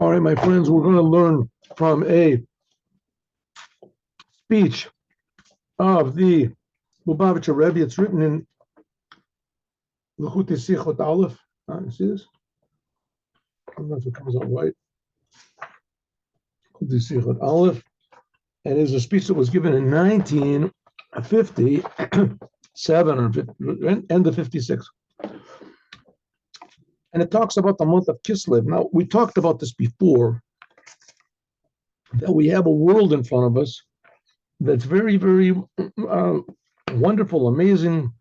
All right, my friends, we're going to learn from a speech of the Lubavitcher Rebbe. It's written in Likuti Sichot Aleph. You see this? I don't know if it comes out right. Likuti Sichot Aleph. And it is a speech that was given in 1957 or end of 56. And it talks about the month of Kislev. Now, we talked about this before, that we have a world in front of us that's very, very wonderful, amazing,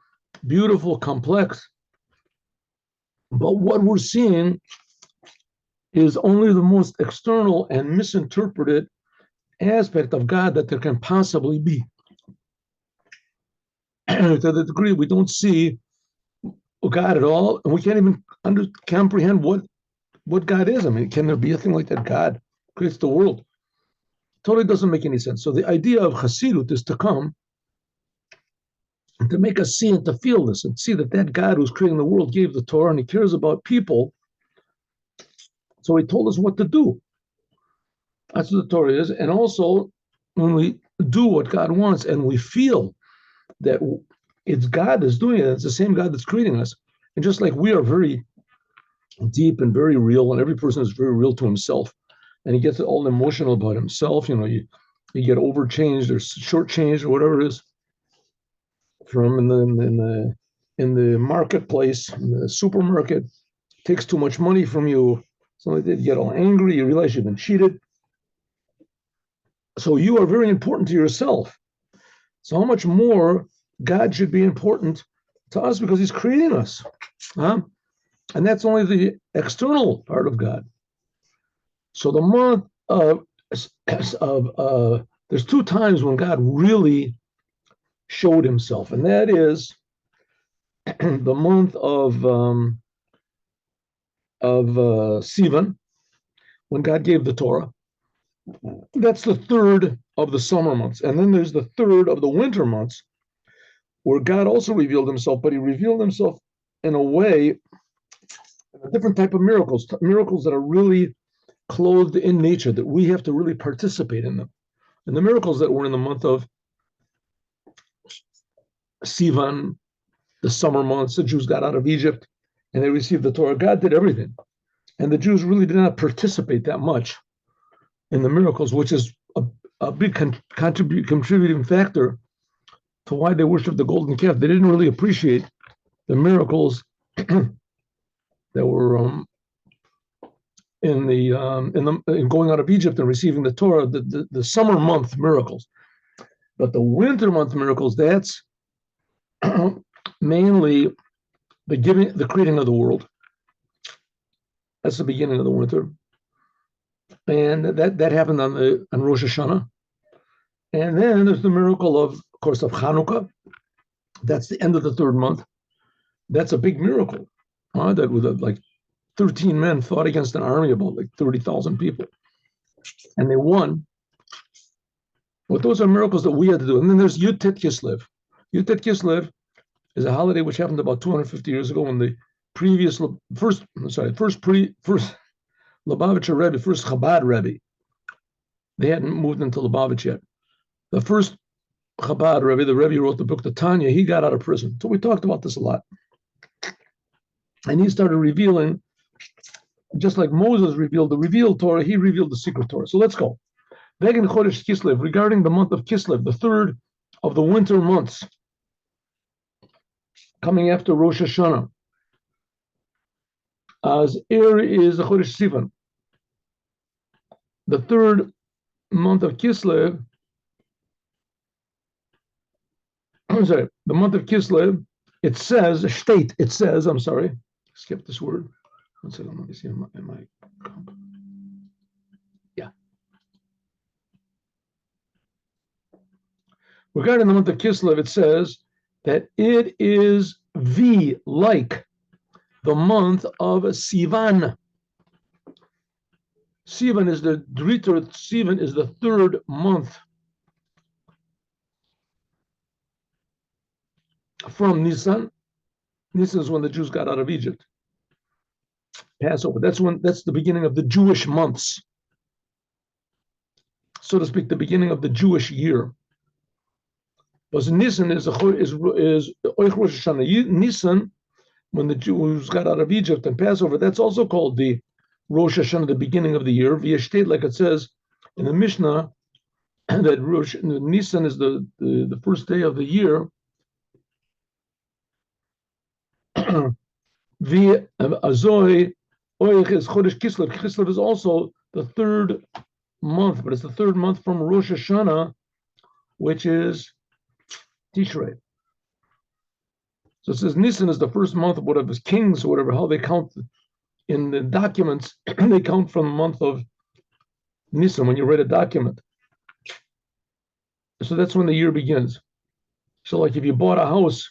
beautiful, complex. But what we're seeing is only the most external and misinterpreted aspect of God that there can possibly be. To the degree we don't see God at all, and we can't even comprehend what God is. I mean, can there be a thing like that? God creates the world. Totally doesn't make any sense. So the idea of Hasidut is to come and to make us see and to feel this and see that God who's creating the world gave the Torah and he cares about people. So he told us what to do. That's what the Torah is. And also, when we do what God wants and we feel that it's God that's doing it, it's the same God that's creating us. And just like we are very deep and very real, and every person is very real to himself, and he gets all emotional about himself, you get overchanged or shortchanged or whatever it is from in the marketplace, in the supermarket, takes too much money from you, something like that, you get all angry, you realize you've been cheated. So you are very important to yourself. So how much more God should be important to us because he's creating us. And that's only the external part of God. So the month of there's two times when God really showed himself, and that is the month of Sivan, when God gave the Torah. That's the third of the summer months. And then there's the third of the winter months, where God also revealed himself, but he revealed himself in a way, a different type of miracles that are really clothed in nature, that we have to really participate in them. And the miracles that were in the month of Sivan, the summer months, the Jews got out of Egypt and they received the Torah. God did everything. And the Jews really did not participate that much in the miracles, which is a big contributing factor to why they worshiped the golden calf. They didn't really appreciate the miracles that were in going out of Egypt and receiving the Torah, the summer month miracles. But the winter month miracles, that's mainly the creating of the world. That's the beginning of the winter. And that happened on Rosh Hashanah. And then there's the miracle of course, of Hanukkah. That's the end of the third month. That's a big miracle. That with like 13 men fought against an army of about like 30,000 people. And they won. But those are miracles that we had to do. And then there's Yud Tet Kislev. Yud Tet Kislev is a holiday which happened about 250 years ago when the first Lubavitcher Rebbe, first Chabad Rebbe. They hadn't moved into Lubavitch yet. The first Chabad Rebbe, the Rebbe who wrote the book, the Tanya, he got out of prison. So we talked about this a lot. And he started revealing, just like Moses revealed the revealed Torah, he revealed the secret Torah. So let's go. Vegin Chodesh Kislev, regarding the month of Kislev, the third of the winter months, coming after Rosh Hashanah, as is the Chodesh Sivan. The third month of Kislev, the month of Kislev, it says, I'm sorry, skip this word. One second, let me see in my comp. Yeah. Regarding the month of Kislev, it says that it is like the month of Sivan. Sivan is the third month from Nisan. Nisan is when the Jews got out of Egypt. Passover. That's the beginning of the Jewish months, so to speak, the beginning of the Jewish year. Because Nisan is Rosh Hashanah. Nisan, when the Jews got out of Egypt, and Passover, that's also called the Rosh Hashanah, the beginning of the year. V'yeshteit, like it says in the Mishnah, that Nisan is the first day of the year. V'azoi oich is Chodesh Kislev. Kislev is also the third month, but it's the third month from Rosh Hashanah, which is Tishrei. So it says Nisan is the first month of whatever kings or whatever, how they count in the documents. They count from the month of Nisan when you write a document. So that's when the year begins. So like if you bought a house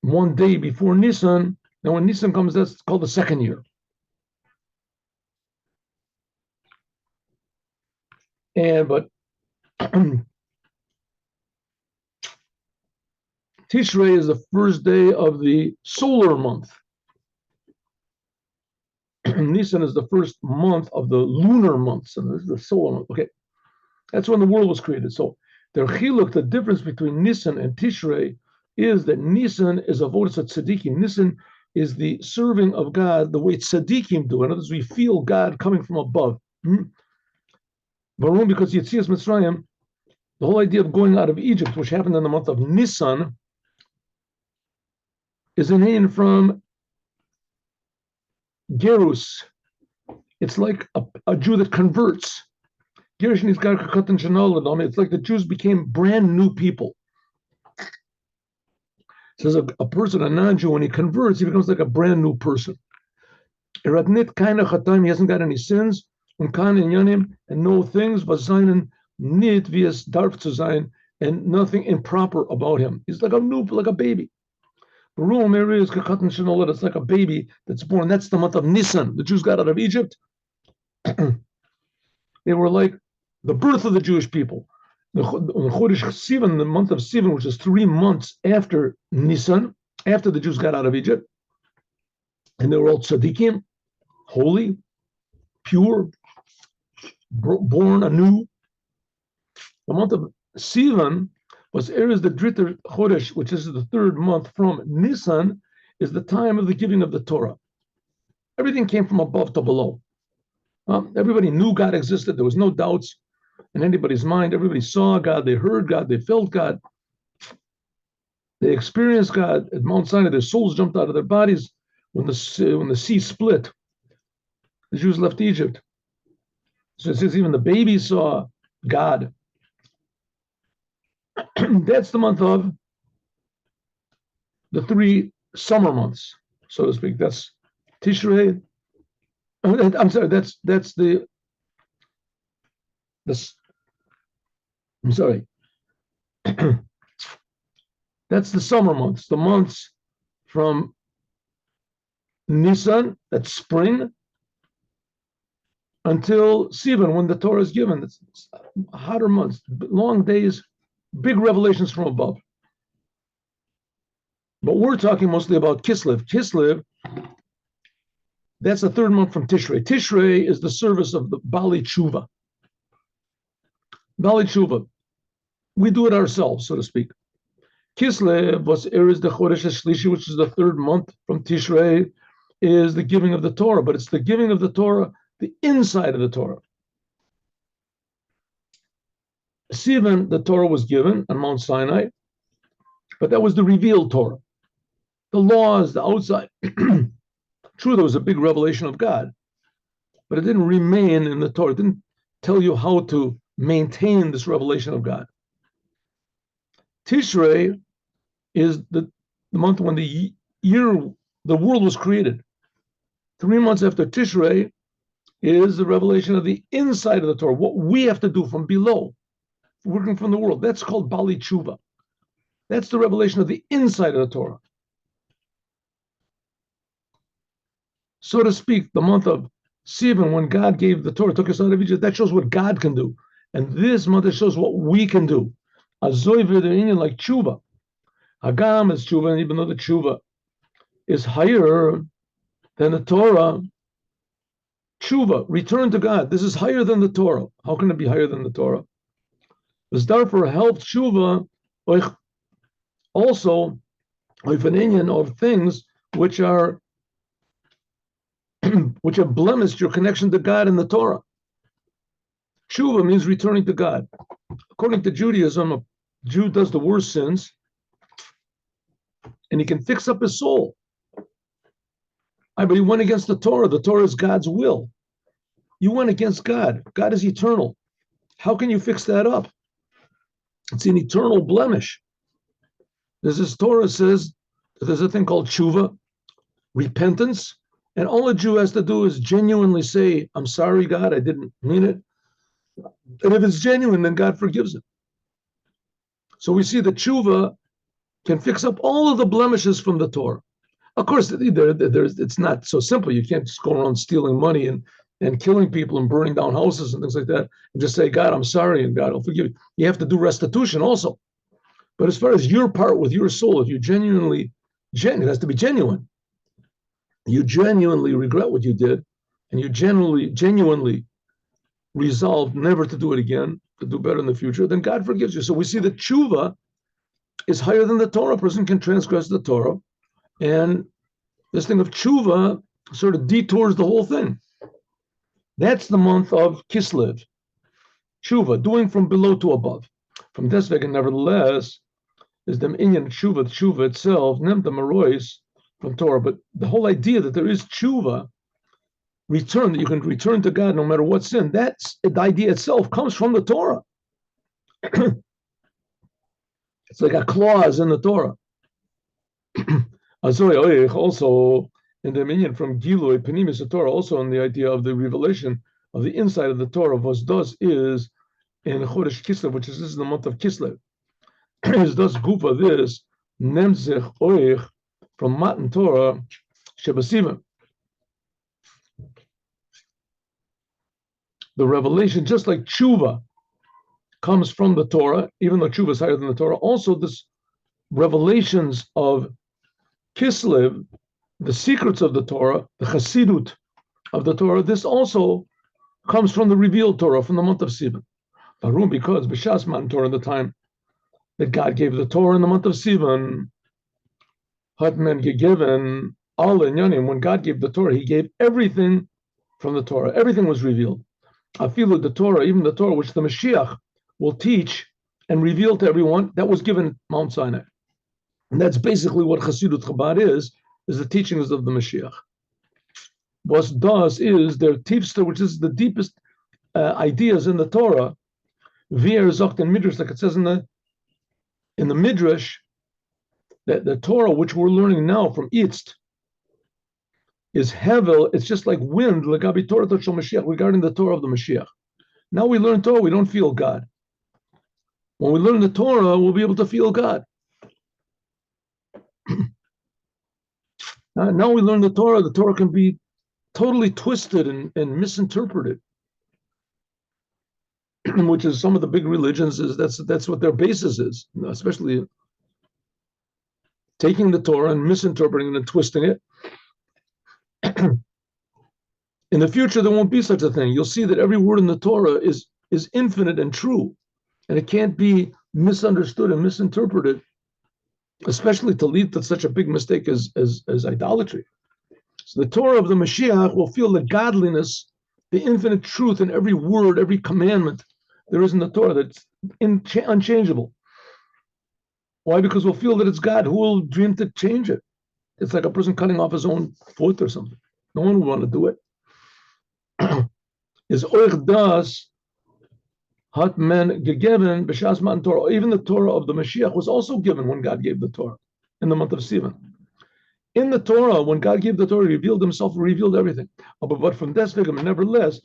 one day before Nisan, then when Nisan comes, that's called the second year. But Tishrei is the first day of the solar month. Nisan is the first month of the lunar months, and this is the solar month. Okay, that's when the world was created. So the difference between Nisan and Tishrei is that Nisan is avodas tzaddikim. Nisan is the serving of God the way tzaddikim do. In other words, we feel God coming from above. Because Yetzias Mitzrayim, the whole idea of going out of Egypt, which happened in the month of Nisan, is a name from Gerus. It's like a Jew that converts. It's like the Jews became brand new people. It says a person, a non-Jew, when he converts, he becomes like a brand new person. He hasn't got any sins, and no things, and nothing improper about him. He's like a baby. It's like a baby that's born. That's the month of Nisan. The Jews got out of Egypt. They were like the birth of the Jewish people. The Chodesh Sivan, the month of Sivan, which is 3 months after Nisan, after the Jews got out of Egypt, and they were all tzaddikim, holy, pure, born anew. The month of Sivan was Erez the Dritter Chodesh, which is the third month from Nisan, is the time of the giving of the Torah. Everything came from above to below. Everybody knew God existed. There was no doubts in anybody's mind. Everybody saw God. They heard God. They felt God. They experienced God at Mount Sinai. Their souls jumped out of their bodies when the sea split. The Jews left Egypt. So it says even the babies saw God. That's the month of the 3 summer months, so to speak. That's Tishrei. I'm sorry. That's the. I'm sorry. That's the summer months. The months from Nisan, that's spring, until Sivan, when the Torah is given. It's hotter months, long days, big revelations from above. But we're talking mostly about Kislev. Kislev, that's the third month from Tishrei. Tishrei is the service of the Bali Tshuva. Bali Tshuva. We do it ourselves, so to speak. Kislev was Erez the Chodesh Shlishi, which is the third month from Tishrei, is the giving of the Torah, but it's the giving of the Torah, the inside of the Torah. Sivan, the Torah was given on Mount Sinai, but that was the revealed Torah. The laws, the outside. True, there was a big revelation of God, but it didn't remain in the Torah. It didn't tell you how to maintain this revelation of God. Tishrei is the month when the world was created. 3 months after Tishrei is the revelation of the inside of the Torah, what we have to do from below, working from the world. That's called Bali Tshuva. That's the revelation of the inside of the Torah. So to speak, the month of Sivan, when God gave the Torah, took us out of Egypt, that shows what God can do. And this month shows what we can do. Azoi v'de'inyan, like Tshuva. Hagam is Tshuva, and even though the Tshuva is higher, Then the Torah, tshuva, return to God. This is higher than the Torah. How can it be higher than the Torah? It's therefore help tshuva also of an inyan of things which are which have blemished your connection to God in the Torah. Tshuva means returning to God. According to Judaism, a Jew does the worst sins, and he can fix up his soul. But he went against the Torah. The Torah is God's will. You went against God. God is eternal. How can you fix that up? It's an eternal blemish. This Torah says there's a thing called tshuva, repentance, and all a Jew has to do is genuinely say, I'm sorry, God, I didn't mean it. And if it's genuine, then God forgives it. So we see that tshuva can fix up all of the blemishes from the Torah. Of course, it's not so simple. You can't just go around stealing money and killing people and burning down houses and things like that and just say, God, I'm sorry, and God will forgive you. You have to do restitution also. But as far as your part with your soul, if you it has to be genuine. You genuinely regret what you did, and you genuinely resolve never to do it again, to do better in the future, then God forgives you. So we see that tshuva is higher than the Torah. A person can transgress the Torah, and this thing of tshuva sort of detours the whole thing. That's the month of Kislev. Tshuva, doing from below to above. From deswegen, nevertheless, is the inyan tshuva itself, nem the marois from Torah. But the whole idea that there is tshuva, return, that you can return to God no matter what sin, that's the idea itself comes from the Torah. It's like a clause in the Torah. Also in the minyan from Gilui, Penimis Torah, also in the idea of the revelation of the inside of the Torah, was thus is in Chodesh Kislev, which is this is the month of Kislev. Is thus gufa this nemzech oich from Matan Torah Shebasivan. The revelation, just like tshuva comes from the Torah, even though tshuva is higher than the Torah, also this revelations of Kislev, the secrets of the Torah, the chassidut of the Torah, this also comes from the revealed Torah, from the month of Sivan. Because B'shas Matan Torah, the time that God gave the Torah in the month of Sivan, hat men gegeben alle inyanim. When God gave the Torah, He gave everything from the Torah. Everything was revealed. Afilu the Torah, even the Torah which the Moshiach will teach and reveal to everyone, that was given at Mount Sinai. And that's basically what Chassidut Chabad is the teachings of the Moshiach. What does is their tiefste, which is the deepest ideas in the Torah, Vir Zocht and Midrash, like it says in the Midrash, that the Torah which we're learning now from Itzt is Hevel. It's just like wind, Lagabi Torah Shel Mashiach, regarding the Torah of the Mashiach. Now we learn Torah, we don't feel God. When we learn the Torah, we'll be able to feel God. Now we learn the Torah can be totally twisted and misinterpreted, which is some of the big religions, is that's what their basis is, especially taking the Torah and misinterpreting it and twisting it. In the future, there won't be such a thing. You'll see that every word in the Torah is infinite and true, and it can't be misunderstood and misinterpreted, especially to lead to such a big mistake as idolatry. So the Torah of the Mashiach will feel the godliness, the infinite truth in every word, every commandment there is in the Torah that's unchangeable. Why? Because we'll feel that it's God. Who will dream to change it? It's like a person cutting off his own foot or something. No one will want to do it. Is oich das hat men gegeben b'shas matan Torah. Even the Torah of the Mashiach was also given when God gave the Torah in the month of Sivan. In the Torah, when God gave the Torah, He revealed Himself, revealed everything. But from deswegen, nevertheless,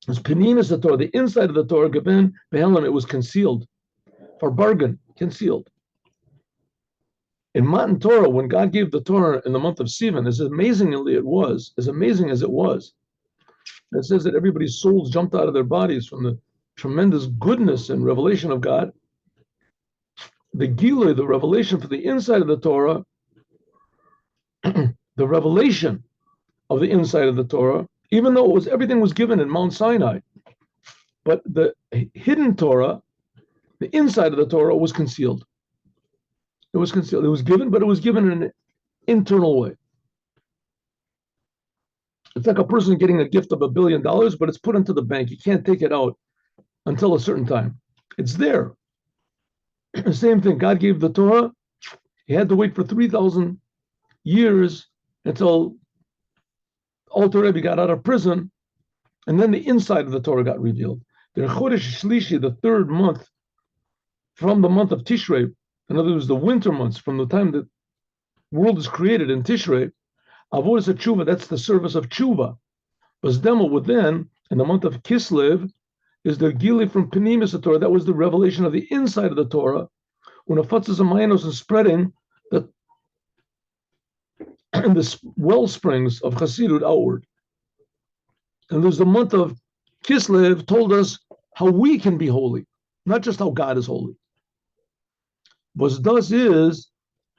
as Penimis the Torah, the inside of the Torah, geben behelam, it was concealed, for bargain, concealed. In Matan Torah, when God gave the Torah in the month of Sivan, as amazing as it was, it says that everybody's souls jumped out of their bodies from the tremendous goodness and revelation of God. The Gilui, the revelation for the inside of the Torah, the revelation of the inside of the Torah, even though everything was given in Mount Sinai. But the hidden Torah, the inside of the Torah, was concealed. It was concealed. It was given, but it was given in an internal way. It's like a person getting a gift of $1 billion, but it's put into the bank. You can't take it out until a certain time. It's there. Same thing. God gave the Torah. He had to wait for 3,000 years until Alter Rebbe got out of prison, and then the inside of the Torah got revealed. The Chodesh Shlishi, the third month from the month of Tishrei, in other words, the winter months, from the time the world is created in Tishrei, Avodas HaTshuva, that's the service of Tshuva. Bazdemel, within, in the month of Kislev, is the Gili from Penimis Torah. That was the revelation of the inside of the Torah. Unafatzas Amaynos is spreading the well springs of Chassidut outward. And there's the month of Kislev told us how we can be holy, not just how God is holy. What does is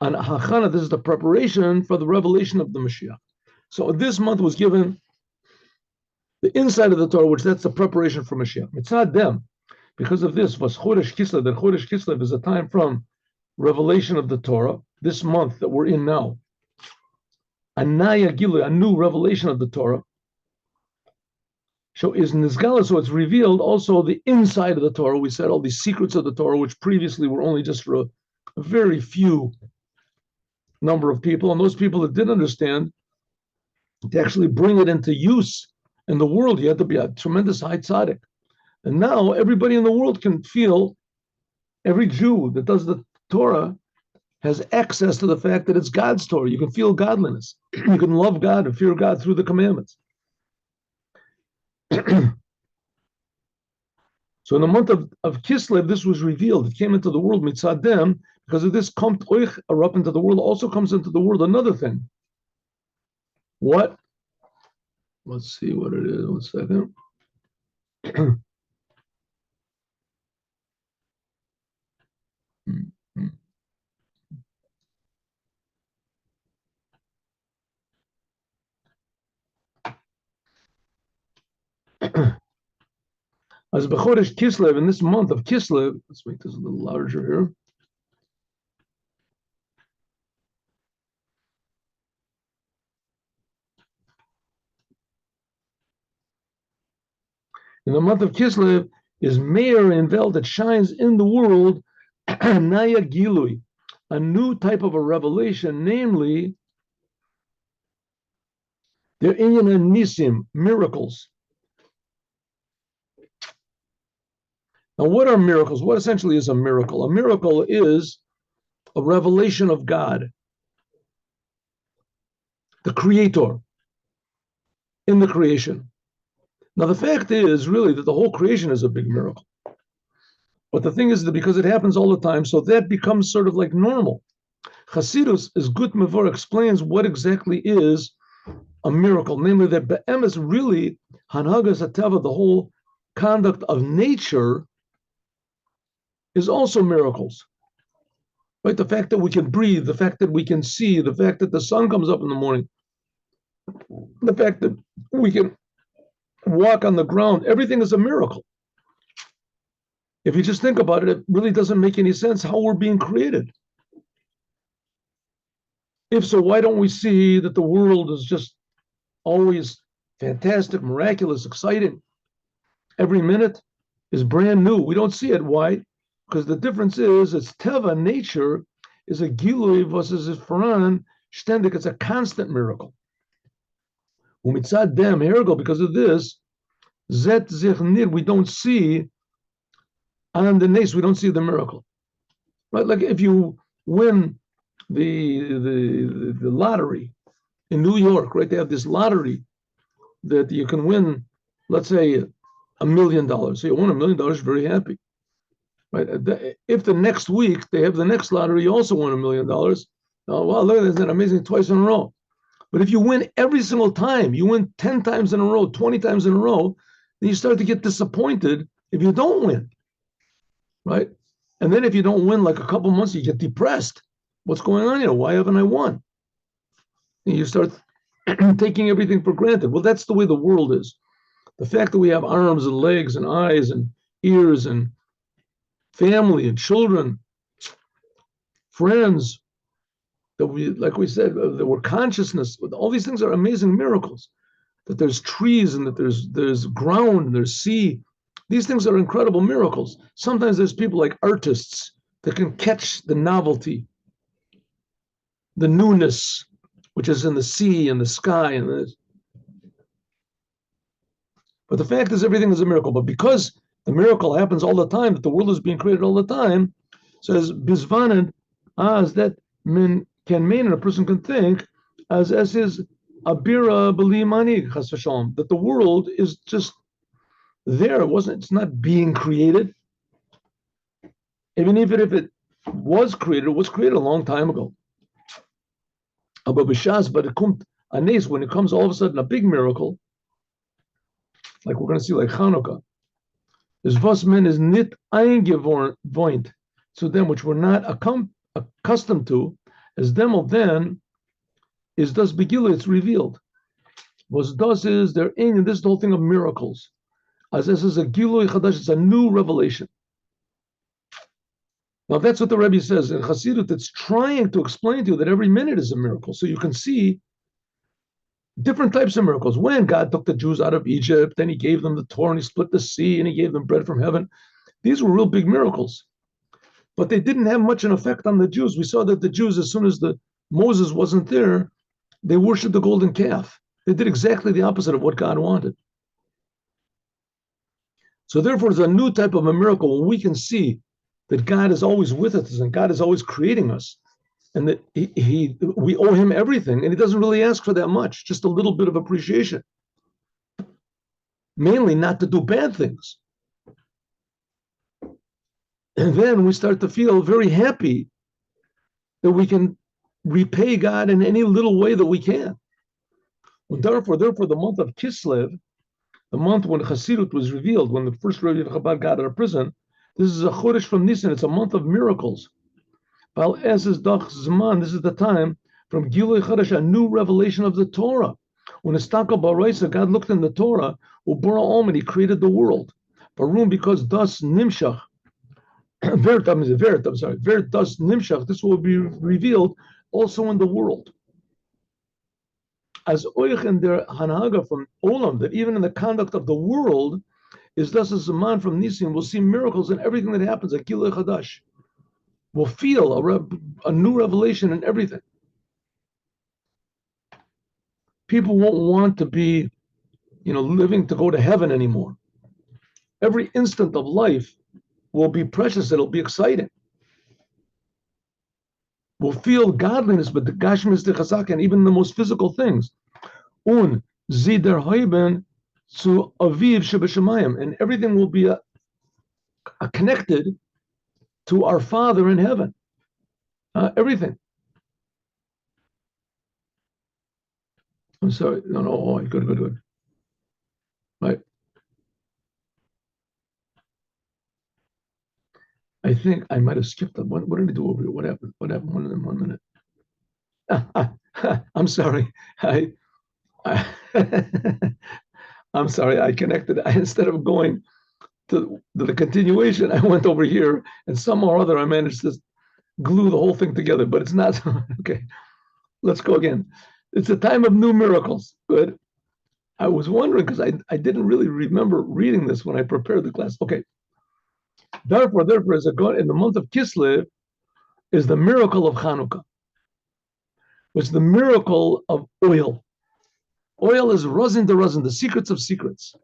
an hachana. This is the preparation for the revelation of the Moshiach. So this month was given the inside of the Torah, which that's the preparation for Mashiach. It's not them. Because of this, was Chodesh Kislev, that Chodesh Kislev is a time from revelation of the Torah, this month that we're in now. Anaya Gilu, a new revelation of the Torah. So is Nizgala, so it's revealed also the inside of the Torah. We said all these secrets of the Torah, which previously were only just for a very few number of people, and those people that did understand, to actually bring it into use in the world, you had to be a tremendous high tzaddik. And now everybody in the world can feel, every Jew that does the Torah has access to the fact that it's God's Torah. You can feel godliness. You can love God and fear God through the commandments. So in the month of Kislev, this was revealed. It came into the world, mitzadem. Because of this, kommt oich, up into the world, also comes into the world another thing. What? Let's see what it is. 1 second. As B'chodesh Kislev, in this month of Kislev, let's make this a little larger here. In the month of Kislev is Meir and Vel that shines in the world, Naya Gilui, a new type of a revelation, namely the Inyan and Nisim, miracles. Now, what are miracles? What essentially is a miracle? A miracle is a revelation of God, the Creator, in the creation. Now, the fact is really that the whole creation is a big miracle. But the thing is that because it happens all the time, so that becomes sort of like normal. Chassidus, as Gut Mavor explains what exactly is a miracle, namely that be'emes really, Hanhagas Hateva, the whole conduct of nature, is also miracles. Right? The fact that we can breathe, the fact that we can see, the fact that the sun comes up in the morning, the fact that we can walk on the ground, everything is a miracle. If you just think about it, it really doesn't make any sense how we're being created. If so, why don't we see that the world is just always fantastic, miraculous, exciting? Every minute is brand new. We don't see it. Why? Because the difference is, it's teva, nature, is a gilui versus a faran, ständig, it's a constant miracle. Umitzad dem ergo, because of this, zet zich nir, we don't see, on the nes, we don't see the miracle. Right? Like if you win the lottery in New York, right? They have this lottery that you can win, let's say, $1 million. So you won $1 million, you're very happy. Right? If the next week they have the next lottery, you also won $1 million. Oh, wow, look, isn't that amazing? Twice in a row. But if you win every single time, you win 10 times in a row, 20 times in a row, then you start to get disappointed if you don't win. Right? And then if you don't win like a couple months, you get depressed. What's going on here? Why haven't I won? And you start taking everything for granted. Well, that's the way the world is. The fact that we have arms and legs and eyes and ears and family and children, friends, that we, like we said, that we're consciousness, all these things are amazing miracles. That there's trees and that there's ground and there's sea. These things are incredible miracles. Sometimes there's people like artists that can catch the novelty, the newness, which is in the sea and the sky and this. But the fact is, everything is a miracle. But because the miracle happens all the time, that the world is being created all the time, says Bizvanen, as that men can mean, and a person can think, as is abira b'limani chas v'shalom, that the world is just there. It's not being created. Even if it was created, it was created a long time ago. But it comes a nes, when it comes all of a sudden a big miracle, like we're going to see, like Hanukkah, is was men is nit eingewohnt to them, which we're not accustomed to, as them then is thus begila, it's revealed. Was thus is there in this is the whole thing of miracles. As this is a gilui chadash, it's a new revelation. Now that's what the Rebbe says in Chassidut. It's trying to explain to you that every minute is a miracle, so you can see different types of miracles. When God took the Jews out of Egypt, then He gave them the Torah, and He split the sea, and He gave them bread from heaven. These were real big miracles, but they didn't have much an effect on the Jews. We saw that the Jews, as soon as Moses wasn't there, they worshipped the golden calf. They did exactly the opposite of what God wanted. So therefore, it's a new type of a miracle when we can see that God is always with us and God is always creating us, and that we owe Him everything, and He doesn't really ask for that much, just a little bit of appreciation. Mainly not to do bad things. And then we start to feel very happy that we can repay God in any little way that we can. And therefore, the month of Kislev, the month when Chassidut was revealed, when the first Rebbe of Chabad got out of prison, this is a chodesh from Nisan. It's a month of miracles. This is the time from Gilui Chadash, a new revelation of the Torah. When Estaka Baraisa, God looked in the Torah, Ubora Omen, He created the world. Barum, because thus Nimshach, Vert thus Nimshach, this will be revealed also in the world. As Oich in their Hanaga from Olam, that even in the conduct of the world, is thus a Zaman from Nisim, we'll see miracles in everything that happens at Gilui Chadash. We'll feel a new revelation in everything. People won't want to be, living to go to heaven anymore. Every instant of life will be precious. It'll be exciting. We'll feel godliness, but the Gashmis de Chazak, and even the most physical things. Un zider hoiben to aviv shebeshamayim, and everything will be connected to our Father in heaven. Everything. I'm sorry. No. Good. Right. I think I might have skipped them. What did I do over here? What happened? 1 minute. I'm sorry. I'm sorry. I connected. Instead of going to the continuation, I went over here, and somehow or other I managed to glue the whole thing together. But it's not okay. Let's go again. It's a time of new miracles. Good. I was wondering because I didn't really remember reading this when I prepared the class. Okay. Therefore, is in the month of Kislev is the miracle of Chanukah, which is the miracle of oil. Oil is rozin de rozin, the secrets of secrets.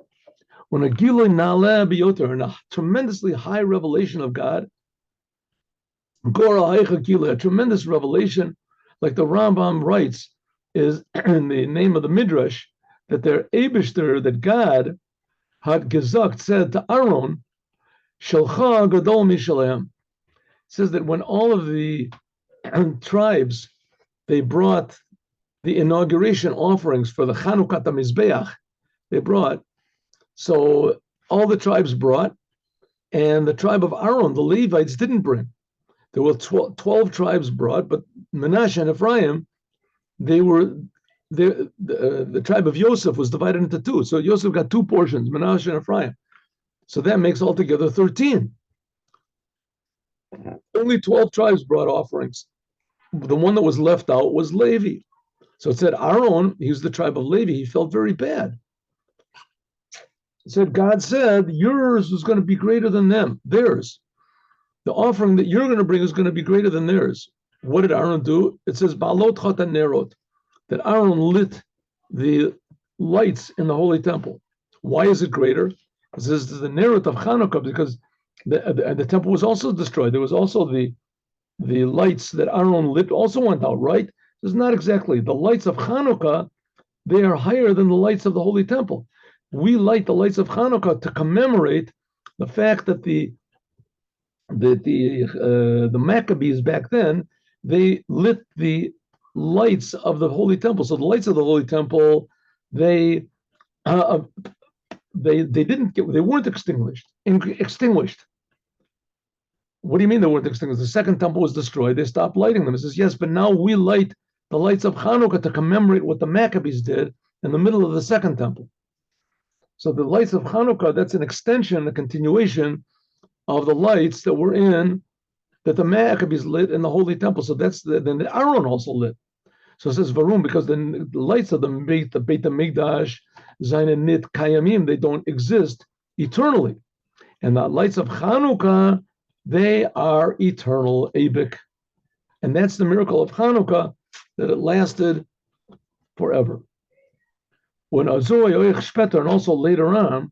When a gilui naleh biyoter, and a tremendously high revelation of God, gora haicha gilui, a tremendous revelation, like the Rambam writes, is in the name of the Midrash, that their Eibishter, that God had gesagt, said to Aaron, Shalcha gadol mishaleim. Says that when all of the tribes, they brought the inauguration offerings for the Chanukat HaMizbeach, they brought, so all the tribes brought, and the tribe of Aaron, the Levites, didn't bring. There were 12 tribes brought, but Menashe and Ephraim, they were the tribe of Yosef was divided into two. So Yosef got two portions, Manasseh and Ephraim. So that makes altogether 13. Only 12 tribes brought offerings. The one that was left out was Levi. So it said Aaron, he was the tribe of Levi, he felt very bad. It said, God said, yours was going to be greater than them, theirs. The offering that you're going to bring is going to be greater than theirs. What did Aaron do? It says, Balot Chatan Nerot, that Aaron lit the lights in the holy temple. Why is it greater? Because this is the Nerot of Hanukkah, because the temple was also destroyed. There was also the lights that Aaron lit also went out, right? It's not exactly. The lights of Hanukkah, they are higher than the lights of the holy temple. We light the lights of Hanukkah to commemorate the fact that the Maccabees back then, they lit the lights of the holy temple. So the lights of the holy temple, they weren't extinguished. What do you mean they weren't extinguished? The second temple was destroyed. They stopped lighting them. It says, yes, but now we light the lights of Hanukkah to commemorate what the Maccabees did in the middle of the second temple. So the lights of Hanukkah, that's an extension, a continuation of the lights that were that the Maccabees lit in the Holy Temple. So that's then the Aaron also lit. So it says Varum, because the lights of the Beit HaMikdash, Zayin and Nit Kayamim, they don't exist eternally. And the lights of Hanukkah, they are eternal, Abik. And that's the miracle of Hanukkah, that it lasted forever. When Azoy Oich Shpeter, and also later on,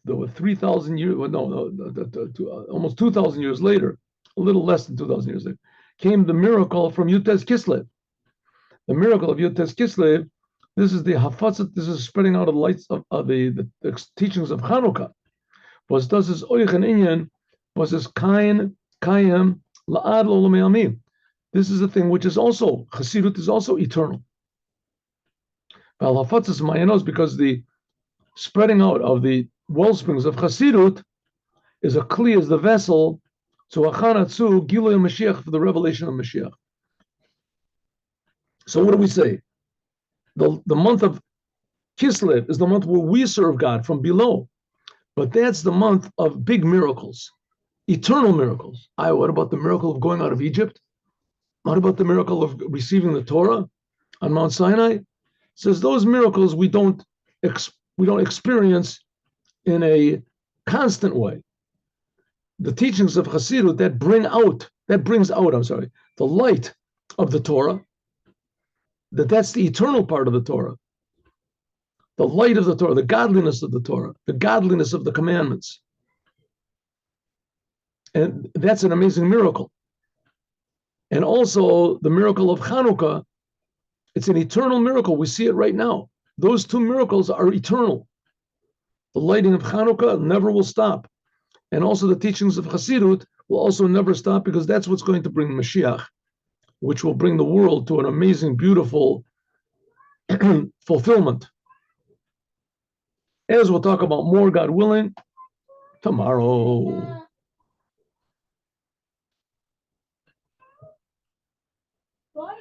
there were 3,000 years, almost 2,000 years later, a little less than 2,000 years later, came the miracle from Yutes Kislev. The miracle of Yutes Kislev, this is the Hafatzat, this is spreading out of the lights of the teachings of Hanukkah. Was does this Oich and Inyan, was this Kain, Kayim, La'ad L'Olam. This is a thing which is also, Chassidut is also eternal. Hafatzat Mayanos, because the spreading out of the well springs of Chassidut is a kli, as the vessel to Achanatzu Giloy Mashiach, for the revelation of Mashiach. So what do we say? The month of Kislev is the month where we serve God from below, but that's the month of big miracles, eternal miracles. What about the miracle of going out of Egypt? What about the miracle of receiving the Torah on Mount Sinai? It says those miracles we don't experience in a constant way. The teachings of Chassidut that brings out, the light of the Torah, that's the eternal part of the Torah. The light of the Torah, the godliness of the Torah, the godliness of the commandments. And that's an amazing miracle. And also the miracle of Hanukkah, it's an eternal miracle. We see it right now. Those two miracles are eternal. The lighting of Hanukkah never will stop. And also the teachings of Chassidut will also never stop, because that's what's going to bring Mashiach, which will bring the world to an amazing, beautiful fulfillment. As we'll talk about more, God willing, tomorrow.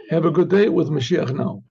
Have a good day with Mashiach now.